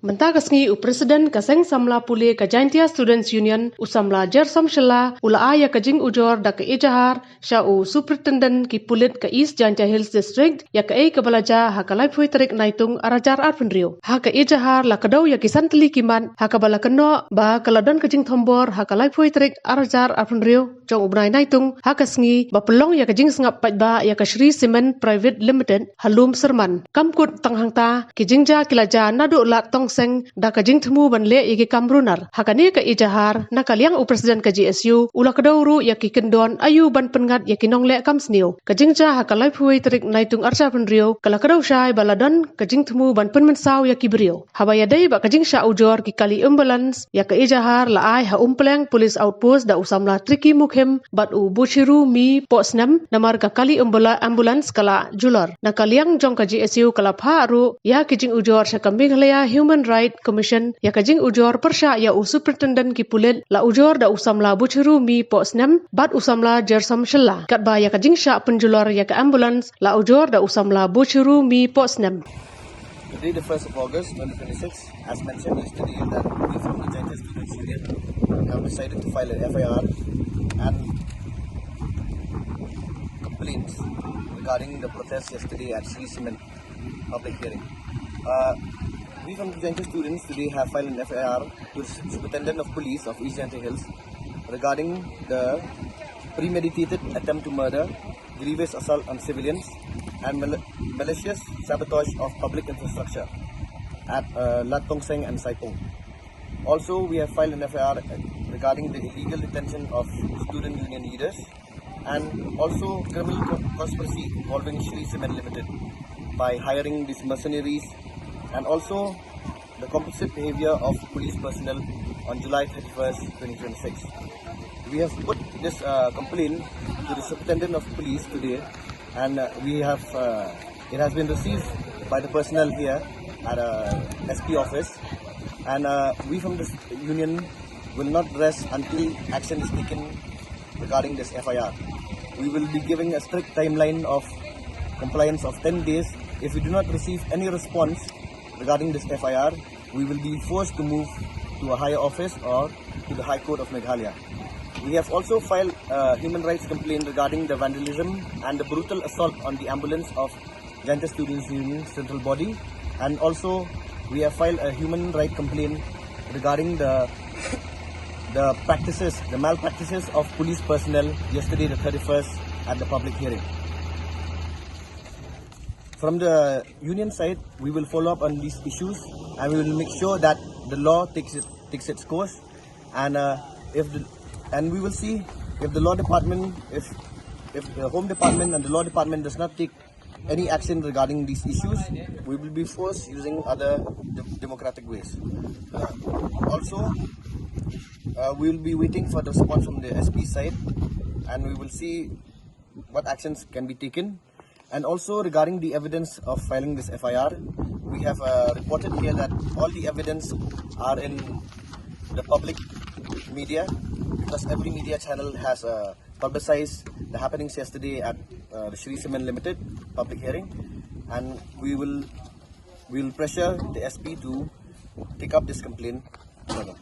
Mentah kasngi Presiden kaseng samla puli ka Jaintia Students Union usamla Jersom Shela ula aya kajing ujor da ke ijahar sya Superintendent ki pulit ka East Jaintia Hills District ya ka kabalaja ha ka laiphui tarik naitung arajar arpenrio. Ha ka ijahar la kadau ya kisan teli kiman ha ka bala keno ba kaladon kajing thombor ha ka laiphui tarik arajar arpenrio jong ubnai naitung ha kasngi ba pelong ya kajing sengap pajba ya ka Shri Cement Private Limited halum serman kamkut tanghangta kijingja kilaja nadu lat tongseng da kajing temu banle yaki kamrunar hakani ka ijahar nakaliang Presiden ka GSU ula kadauru yaki kendon ayu ban pengat yaki nongle kamsnio kajingja hakalai phui terik naitung arja penrio kala kadau syai baladon kajing temu ban penmensau yaki brio habaya dai ba kajing sya ujor ki kali ambulance ya ka ijahar la ai ha umpleng police outpost da usamla triki mukhem bat u buchiru mi posnam namar ka kali ambulance kala julor nakaliang jong ka GSU kala pharu ya kijing ujor sya kambinghlaya Human Right Commission ya kajing ujor persya ya Superintendent ki pulit la ujor da usamla buchiru mi posnam bat usamla Jersom Shela katba ya kajing sya penjulor ya ka ambulance la ujor da usamla buchiru mi posnam. Today, the 1st of August 2026, as mentioned yesterday, that we from the Jaintia Students Union have decided to file an FIR and complaints regarding the protest yesterday at Shri Cement public hearing. We from the Jaintia students today have filed an FIR to the Superintendent of Police of East Jaintia Hills regarding the premeditated attempt to murder, grievous assault on civilians, and malicious sabotage of public infrastructure at Lat Tong Seng and Saipong. Also, we have filed an FIR regarding the illegal detention of student union leaders and also criminal conspiracy involving Shri Cement Limited by hiring these mercenaries and also the complicit behavior of police personnel on July 31st, 2026. We have put this complaint to the Superintendent of Police today, and it has been received by the personnel here at SP office, and we from this union will not rest until action is taken regarding this FIR. We will be giving a strict timeline of compliance of 10 days. If we do not receive any response regarding this FIR, we will be forced to move to a higher office or to the High Court of Meghalaya. We have also filed a human rights complaint regarding the vandalism and the brutal assault on the ambulance of Jaintia Students Union Central Body, and also we have filed a human rights complaint regarding the malpractices of police personnel yesterday, the 31st, at the public hearing. From the union side, we will follow up on these issues and we will make sure that the law takes its course, and we will see if the law department, if the Home Department and the Law Department does not take any action regarding these issues, we will be forced using other democratic ways. Also, we will be waiting for the response from the SP side, and we will see what actions can be taken. And also regarding the evidence of filing this FIR, we have reported here that all the evidence are in the public media, because every media channel has publicized the happenings yesterday at the Shri Cement Limited public hearing, and we will pressure the SP to take up this complaint further.